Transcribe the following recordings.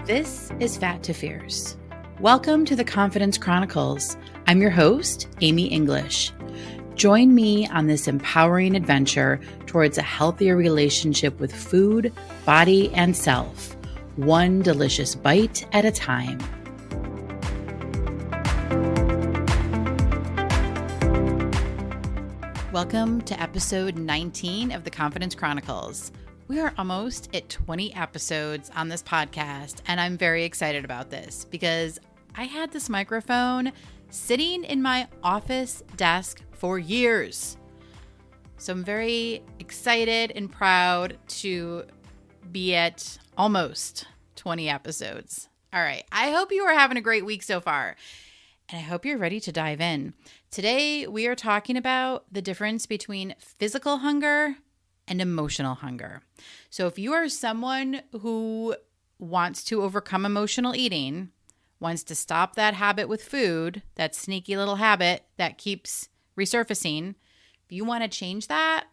This is Fat to Fierce. Welcome to the Confidence Chronicles. I'm your host, Amy English. Join me on this empowering adventure towards a healthier relationship with food, body, and self, one delicious bite at a time. Welcome to episode 19 of the Confidence Chronicles. We are almost at 20 episodes on this podcast, and I'm very excited about this because I had this microphone sitting in my office desk for years. So I'm very excited and proud to be at almost 20 episodes. All right, I hope you are having a great week so far, and I hope you're ready to dive in. Today, we are talking about the difference between physical hunger and emotional hunger. So if you are someone who wants to overcome emotional eating, wants to stop that habit with food, that sneaky little habit that keeps resurfacing, if you want to change that,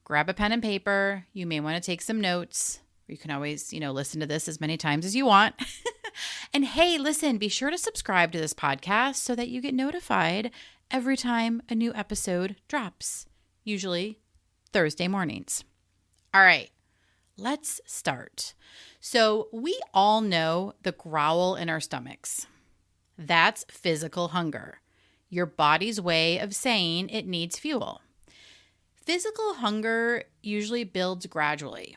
grab a pen and paper. You may want to take some notes. You can always, listen to this as many times as you want. And hey, listen, be sure to subscribe to this podcast so that you get notified every time a new episode drops, usually Thursday mornings. All right, let's start. So we all know the growl in our stomachs. That's physical hunger, your body's way of saying it needs fuel. Physical hunger usually builds gradually.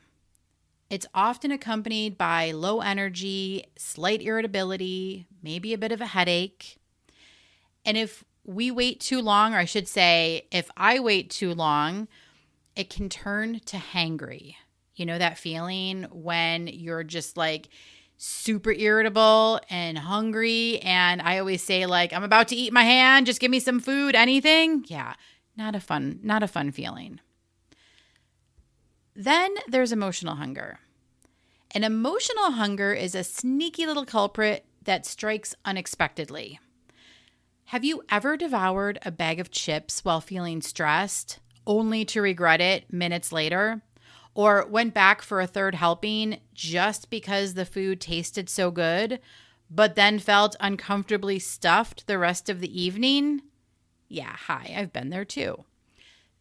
It's often accompanied by low energy, slight irritability, maybe a bit of a headache. And if we wait too long, or I should say, if I wait too long, it can turn to hangry. You know that feeling when you're just like super irritable and hungry, and I always say I'm about to eat my hand, just give me some food, anything. Yeah, not a fun feeling. Then there's emotional hunger. And emotional hunger is a sneaky little culprit that strikes unexpectedly. Have you ever devoured a bag of chips while feeling stressed, only to regret it minutes later? Or went back for a third helping just because the food tasted so good, but then felt uncomfortably stuffed the rest of the evening? Yeah, hi, I've been there too.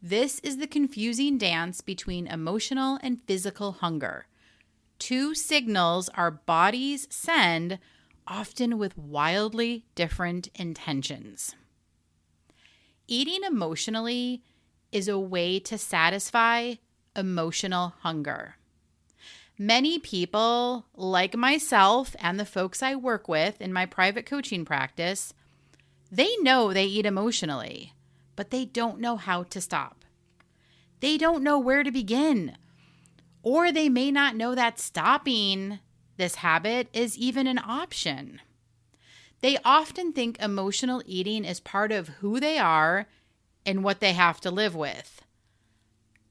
This is the confusing dance between emotional and physical hunger. Two signals our bodies send, often with wildly different intentions. Eating emotionally is a way to satisfy emotional hunger. Many people, like myself and the folks I work with in my private coaching practice, they know they eat emotionally, but they don't know how to stop. They don't know where to begin, or they may not know that stopping this habit is even an option. They often think emotional eating is part of who they are and what they have to live with.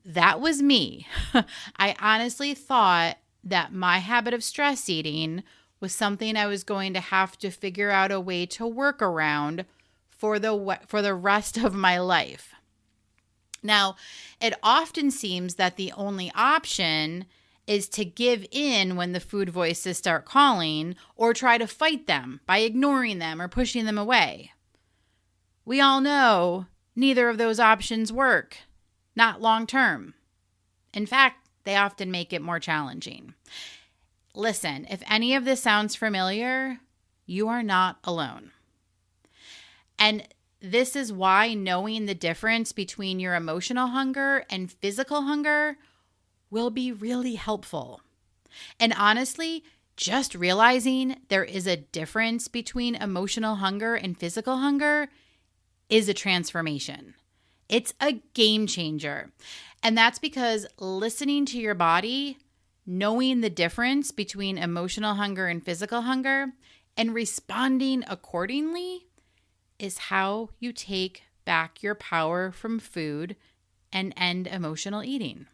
That was me. I honestly thought that my habit of stress eating was something I was going to have to figure out a way to work around for the rest of my life. Now, it often seems that the only option is to give in when the food voices start calling, or try to fight them by ignoring them or pushing them away. We all know neither of those options work, not long term. In fact, they often make it more challenging. Listen, if any of this sounds familiar, you are not alone. And this is why knowing the difference between your emotional hunger and physical hunger will be really helpful. And honestly, just realizing there is a difference between emotional hunger and physical hunger is a transformation. It's a game changer. And that's because listening to your body, knowing the difference between emotional hunger and physical hunger, and responding accordingly is how you take back your power from food and end emotional eating.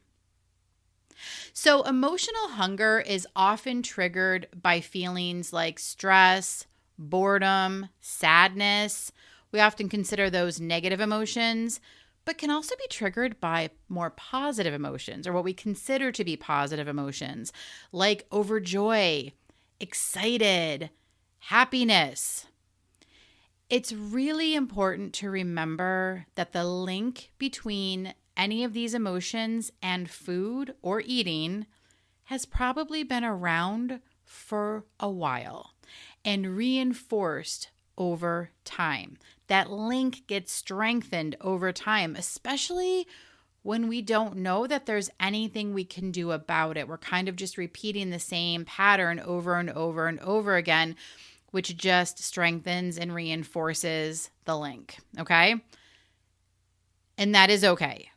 So emotional hunger is often triggered by feelings like stress, boredom, sadness. We often consider those negative emotions, but can also be triggered by more positive emotions, or what we consider to be positive emotions, like overjoy, excited, happiness. It's really important to remember that the link between any of these emotions and food or eating has probably been around for a while and reinforced over time. That link gets strengthened over time, especially when we don't know that there's anything we can do about it. We're kind of just repeating the same pattern over and over and over again, which just strengthens and reinforces the link, okay? And that is okay,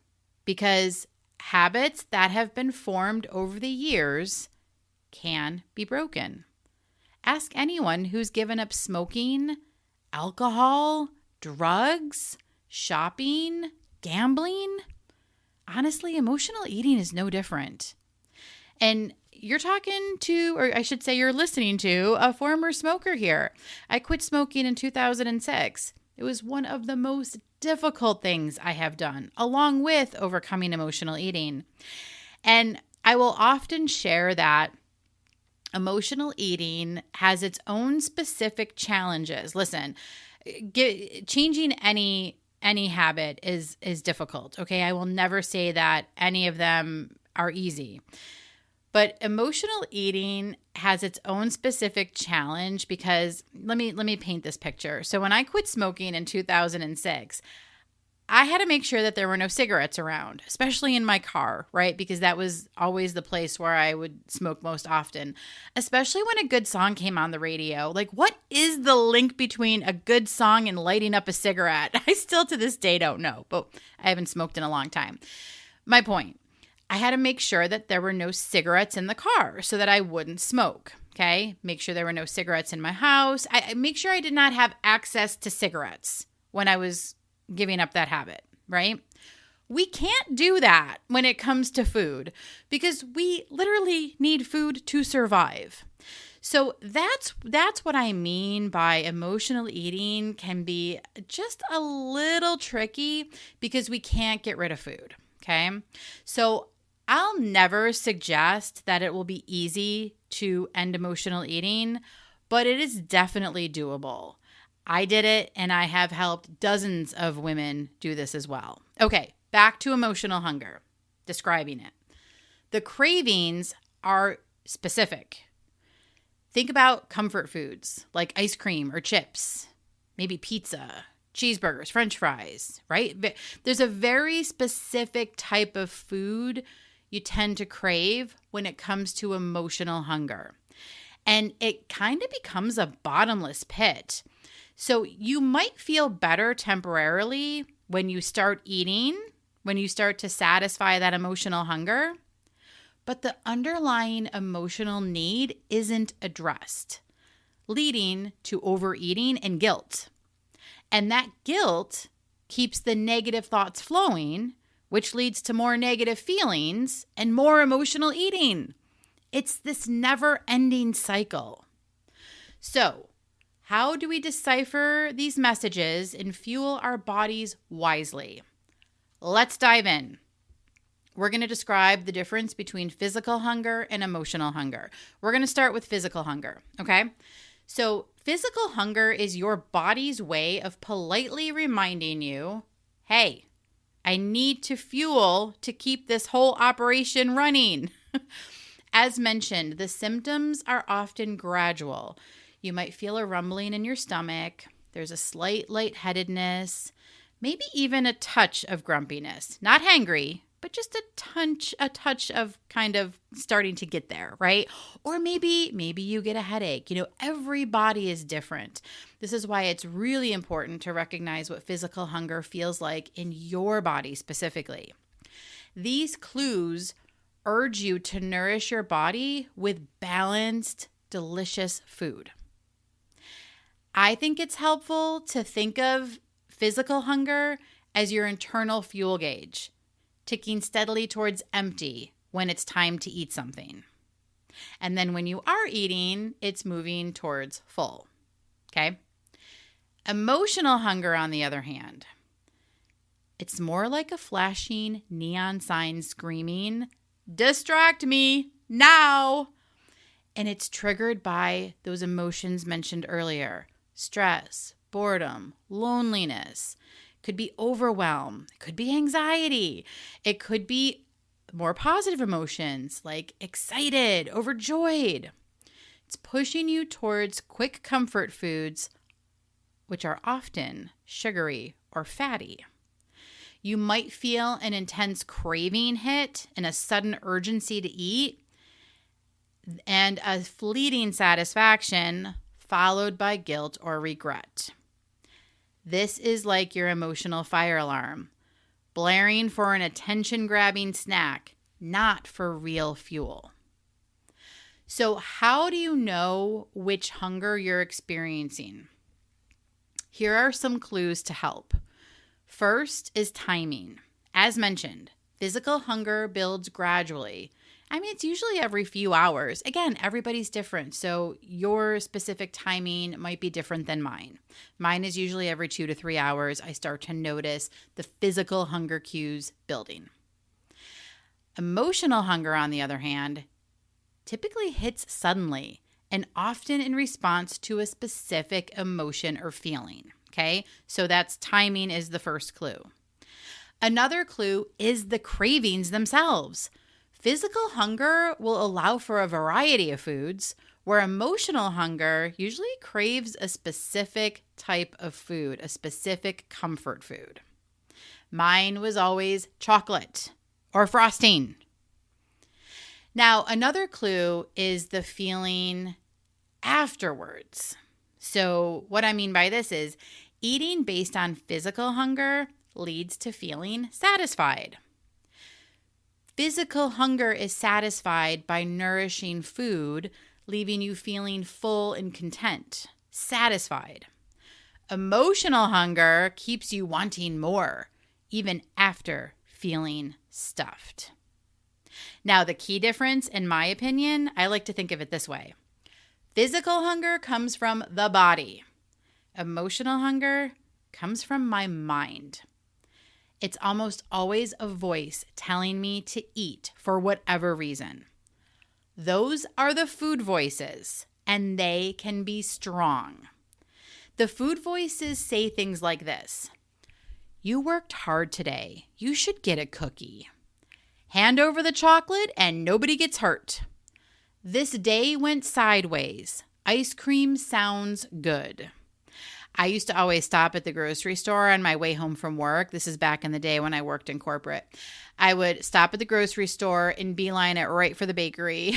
because habits that have been formed over the years can be broken. Ask anyone who's given up smoking, alcohol, drugs, shopping, gambling. Honestly, emotional eating is no different. And you're talking to, or I should say you're listening to, a former smoker here. I quit smoking in 2006. It was one of the most difficult things I have done, along with overcoming emotional eating. And I will often share that emotional eating has its own specific challenges. Listen, changing any habit is difficult, okay? I will never say that any of them are easy. But emotional eating has its own specific challenge because let me paint this picture. So when I quit smoking in 2006, I had to make sure that there were no cigarettes around, especially in my car, right? Because that was always the place where I would smoke most often, especially when a good song came on the radio. Like, what is the link between a good song and lighting up a cigarette? I still to this day don't know, but I haven't smoked in a long time. My point, I had to make sure that there were no cigarettes in the car so that I wouldn't smoke, okay? Make sure there were no cigarettes in my house. I make sure I did not have access to cigarettes when I was giving up that habit, right? We can't do that when it comes to food because we literally need food to survive. So that's what I mean by emotional eating can be just a little tricky because we can't get rid of food, okay? So I'll never suggest that it will be easy to end emotional eating, but it is definitely doable. I did it, and I have helped dozens of women do this as well. Okay, back to emotional hunger, describing it. The cravings are specific. Think about comfort foods like ice cream or chips, maybe pizza, cheeseburgers, French fries, right? There's a very specific type of food you tend to crave when it comes to emotional hunger. And it kind of becomes a bottomless pit. So you might feel better temporarily when you start eating, when you start to satisfy that emotional hunger, but the underlying emotional need isn't addressed, leading to overeating and guilt. And that guilt keeps the negative thoughts flowing, which leads to more negative feelings and more emotional eating. It's this never-ending cycle. So, how do we decipher these messages and fuel our bodies wisely? Let's dive in. We're going to describe the difference between physical hunger and emotional hunger. We're going to start with physical hunger, okay? So physical hunger is your body's way of politely reminding you, hey, I need to fuel to keep this whole operation running. As mentioned, the symptoms are often gradual. You might feel a rumbling in your stomach. There's a slight lightheadedness, maybe even a touch of grumpiness. Not hangry, but just a touch of kind of starting to get there, right? Or maybe you get a headache. You know, every body is different. This is why it's really important to recognize what physical hunger feels like in your body specifically. These clues urge you to nourish your body with balanced, delicious food. I think it's helpful to think of physical hunger as your internal fuel gauge, ticking steadily towards empty when it's time to eat something. And then when you are eating, it's moving towards full, okay? Emotional hunger, on the other hand, it's more like a flashing neon sign screaming, "Distract me now!" And it's triggered by those emotions mentioned earlier: stress, boredom, loneliness. Could be overwhelm. It could be anxiety. It could be more positive emotions like excited, overjoyed. It's pushing you towards quick comfort foods, which are often sugary or fatty. You might feel an intense craving hit and a sudden urgency to eat, and a fleeting satisfaction followed by guilt or regret. This is like your emotional fire alarm, blaring for an attention-grabbing snack, not for real fuel. So how do you know which hunger you're experiencing? Here are some clues to help. First is timing. As mentioned, physical hunger builds gradually. It's usually every few hours. Again, everybody's different, so your specific timing might be different than mine. Mine is usually every 2 to 3 hours. I start to notice the physical hunger cues building. Emotional hunger, on the other hand, typically hits suddenly and often in response to a specific emotion or feeling. Okay, so that's timing is the first clue. Another clue is the cravings themselves. Physical hunger will allow for a variety of foods, where emotional hunger usually craves a specific type of food, a specific comfort food. Mine was always chocolate or frosting. Now, another clue is the feeling afterwards. So what I mean by this is eating based on physical hunger leads to feeling satisfied. Physical hunger is satisfied by nourishing food, leaving you feeling full and content, satisfied. Emotional hunger keeps you wanting more, even after feeling stuffed. Now, the key difference, in my opinion, I like to think of it this way. Physical hunger comes from the body. Emotional hunger comes from my mind. It's almost always a voice telling me to eat for whatever reason. Those are the food voices, and they can be strong. The food voices say things like this: "You worked hard today. You should get a cookie. Hand over the chocolate and nobody gets hurt. This day went sideways. Ice cream sounds good." I used to always stop at the grocery store on my way home from work. This is back in the day when I worked in corporate. I would stop at the grocery store and beeline it right for the bakery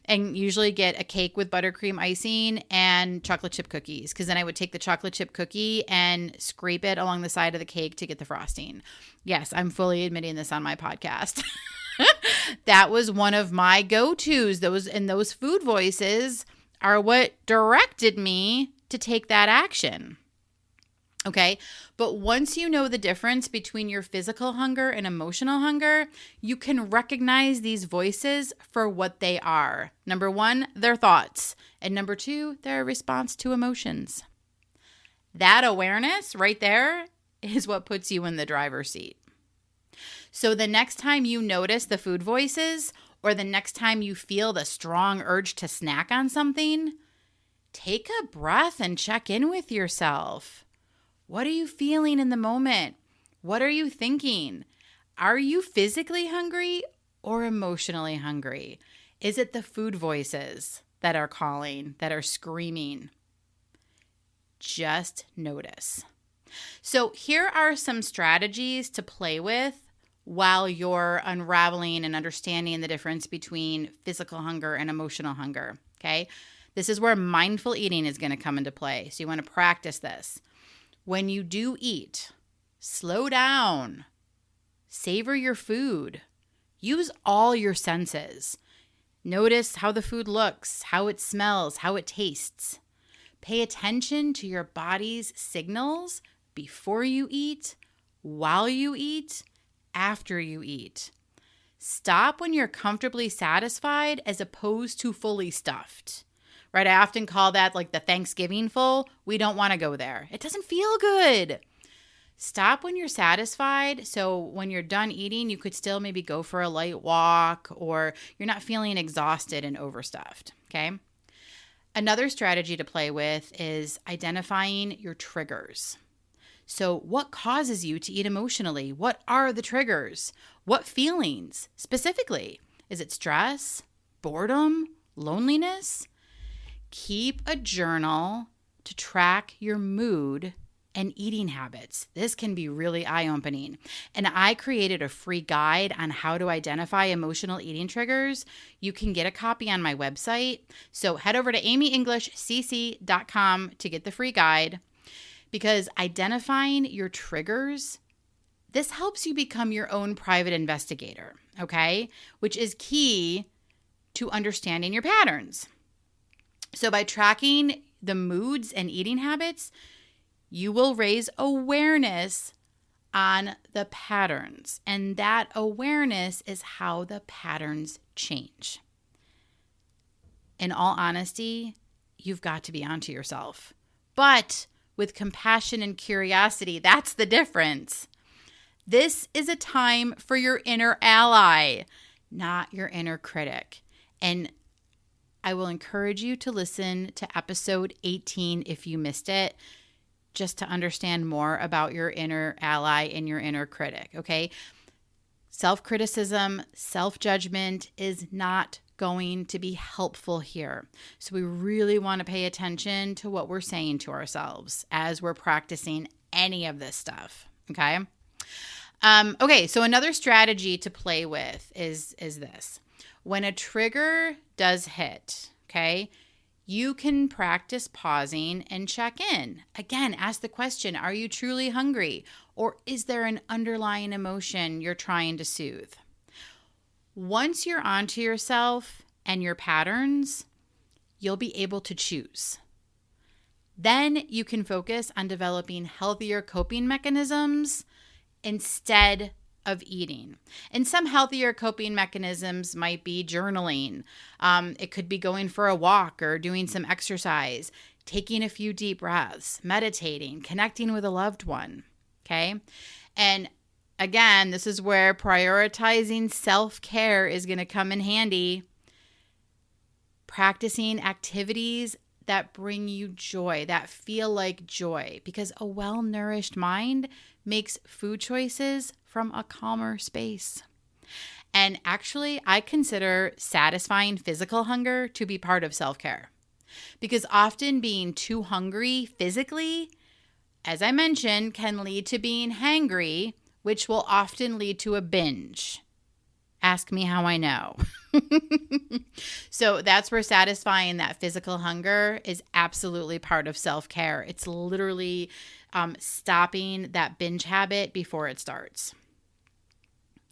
and usually get a cake with buttercream icing and chocolate chip cookies, because then I would take the chocolate chip cookie and scrape it along the side of the cake to get the frosting. Yes, I'm fully admitting this on my podcast. That was one of my go-tos. Those food voices are what directed me to take that action. Okay, but once you know the difference between your physical hunger and emotional hunger, you can recognize these voices for what they are. Number one, their thoughts. And number two, their response to emotions. That awareness right there is what puts you in the driver's seat. So the next time you notice the food voices, or the next time you feel the strong urge to snack on something, take a breath and check in with yourself. What are you feeling in the moment? What are you thinking? Are you physically hungry or emotionally hungry? Is it the food voices that are calling, that are screaming? Just notice. So here are some strategies to play with while you're unraveling and understanding the difference between physical hunger and emotional hunger, okay? This is where mindful eating is going to come into play. So you want to practice this. When you do eat, slow down. Savor your food. Use all your senses. Notice how the food looks, how it smells, how it tastes. Pay attention to your body's signals before you eat, while you eat, after you eat. Stop when you're comfortably satisfied as opposed to fully stuffed. Right? I often call that like the Thanksgiving full. We don't want to go there. It doesn't feel good. Stop when you're satisfied. So when you're done eating, you could still maybe go for a light walk, or you're not feeling exhausted and overstuffed. Okay. Another strategy to play with is identifying your triggers. So what causes you to eat emotionally? What are the triggers? What feelings specifically? Is it stress, boredom, loneliness? Keep a journal to track your mood and eating habits. This can be really eye-opening. And I created a free guide on how to identify emotional eating triggers. You can get a copy on my website. So head over to amyenglishcc.com to get the free guide, because identifying your triggers, this helps you become your own private investigator, okay? Which is key to understanding your patterns. So by tracking the moods and eating habits, you will raise awareness on the patterns, and that awareness is how the patterns change. In all honesty, you've got to be onto yourself, but with compassion and curiosity. That's the difference. This is a time for your inner ally, not your inner critic. And I will encourage you to listen to episode 18 if you missed it, just to understand more about your inner ally and your inner critic, okay? Self-criticism, self-judgment is not going to be helpful here. So we really want to pay attention to what we're saying to ourselves as we're practicing any of this stuff, okay? Okay, so another strategy to play with is this. When a trigger does hit, okay, you can practice pausing and check in. Again, ask the question, are you truly hungry? Or is there an underlying emotion you're trying to soothe? Once you're onto yourself and your patterns, you'll be able to choose. Then you can focus on developing healthier coping mechanisms instead of eating. And some healthier coping mechanisms might be journaling. It could be going for a walk or doing some exercise, taking a few deep breaths, meditating, connecting with a loved one. Okay. And again, this is where prioritizing self-care is going to come in handy. Practicing activities that bring you joy, that feel like joy, because a well-nourished mind makes food choices from a calmer space. And actually, I consider satisfying physical hunger to be part of self-care, because often being too hungry physically, as I mentioned, can lead to being hangry, which will often lead to a binge. Ask me how I know. So that's where satisfying that physical hunger is absolutely part of self-care. It's literally stopping that binge habit before it starts.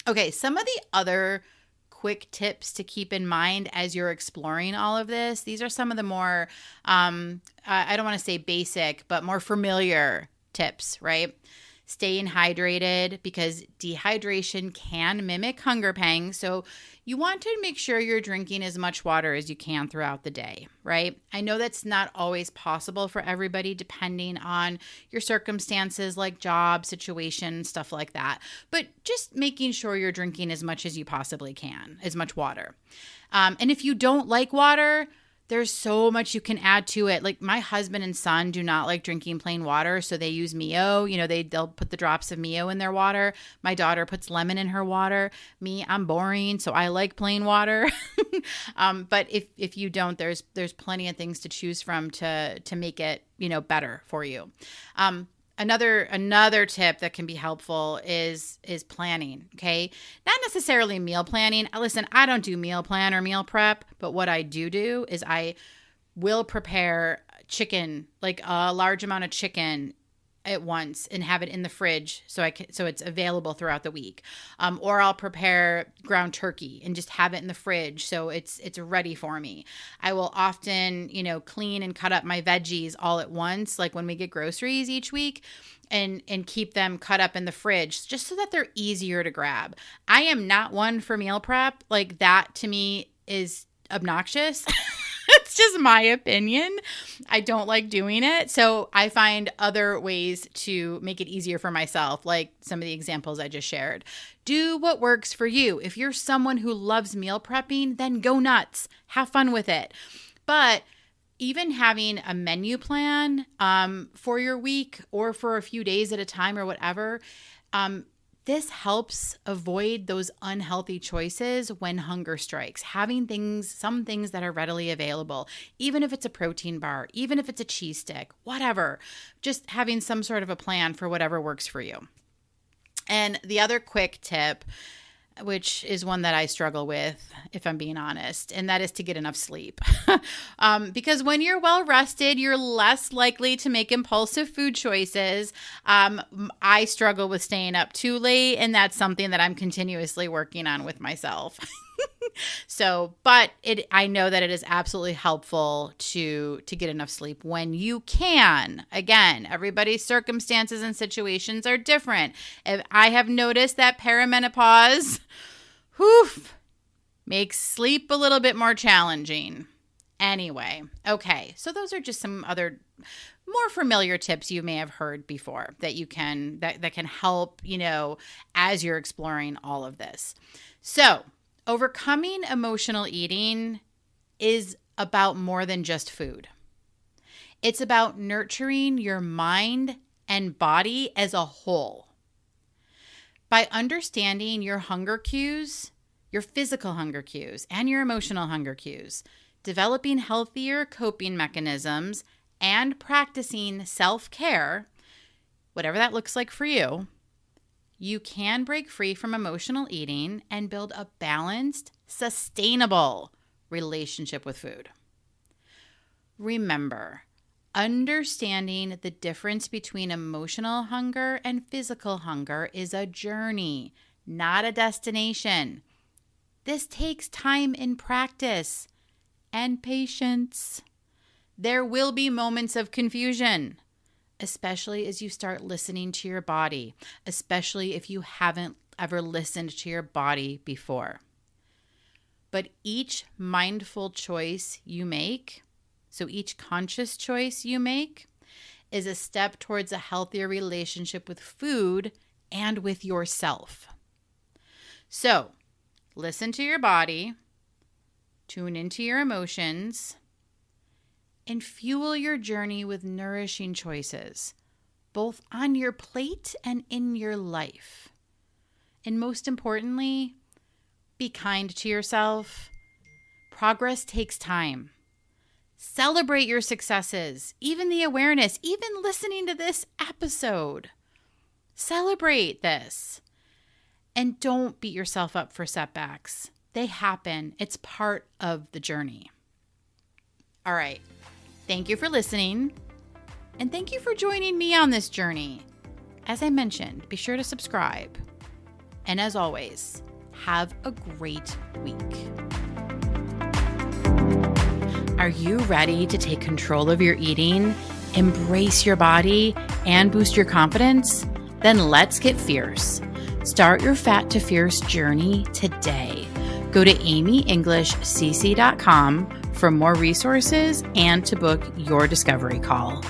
Okay, some of the other quick tips to keep in mind as you're exploring all of this. These are some of the more, I don't want to say basic, but more familiar tips, right? Staying hydrated, because dehydration can mimic hunger pangs. So you want to make sure you're drinking as much water as you can throughout the day, right? I know that's not always possible for everybody depending on your circumstances, like job, situation, stuff like that. But just making sure you're drinking as much as you possibly can, as much water. And if you don't like water, there's so much you can add to it. Like my husband and son do not like drinking plain water, so they use Mio. You know, they'll put the drops of Mio in their water. My daughter puts lemon in her water. Me, I'm boring, so I like plain water. But if you don't, there's plenty of things to choose from to make it, you know, better for you. Another tip that can be helpful is planning, okay? Not necessarily meal planning. Listen, I don't do meal plan or meal prep, but what I do is I will prepare chicken, like a large amount of chicken at once, and have it in the fridge so it's available throughout the week. Or I'll prepare ground turkey and just have it in the fridge so it's ready for me. I will often, you know, clean and cut up my veggies all at once, like when we get groceries each week, and keep them cut up in the fridge just so that they're easier to grab. I am not one for meal prep. Like that to me is obnoxious. That's just my opinion. I don't like doing it. So I find other ways to make it easier for myself, like some of the examples I just shared. Do what works for you. If you're someone who loves meal prepping, then go nuts. Have fun with it. But even having a menu plan for your week or for a few days at a time or whatever, this helps avoid those unhealthy choices when hunger strikes. Having some things that are readily available, even if it's a protein bar, even if it's a cheese stick, whatever, just having some sort of a plan for whatever works for you. And the other quick tip, which is one that I struggle with, if I'm being honest, and that is to get enough sleep. Because when you're well rested, you're less likely to make impulsive food choices. I struggle with staying up too late, and that's something that I'm continuously working on with myself. But I know that it is absolutely helpful to get enough sleep when you can. Again, everybody's circumstances and situations are different. If I have noticed that perimenopause, makes sleep a little bit more challenging. Anyway, okay. So those are just some other more familiar tips you may have heard before that can help, as you're exploring all of this. So, overcoming emotional eating is about more than just food. It's about nurturing your mind and body as a whole. By understanding your hunger cues, your physical hunger cues, and your emotional hunger cues, developing healthier coping mechanisms, and practicing self-care, whatever that looks like for you, you can break free from emotional eating and build a balanced, sustainable relationship with food. Remember, understanding the difference between emotional hunger and physical hunger is a journey, not a destination. This takes time in practice and patience. There will be moments of confusion, especially as you start listening to your body, especially if you haven't ever listened to your body before. But each mindful choice you make, so each conscious choice you make, is a step towards a healthier relationship with food and with yourself. So, listen to your body, tune into your emotions, and fuel your journey with nourishing choices, both on your plate and in your life. And most importantly, be kind to yourself. Progress takes time. Celebrate your successes, even the awareness, even listening to this episode. Celebrate this. And don't beat yourself up for setbacks. They happen. It's part of the journey. All right. Thank you for listening, and thank you for joining me on this journey. As I mentioned, be sure to subscribe. And as always, have a great week. Are you ready to take control of your eating, embrace your body, and boost your confidence? Then let's get fierce. Start your Fat to Fierce journey today. Go to amyenglishcc.com for more resources and to book your discovery call.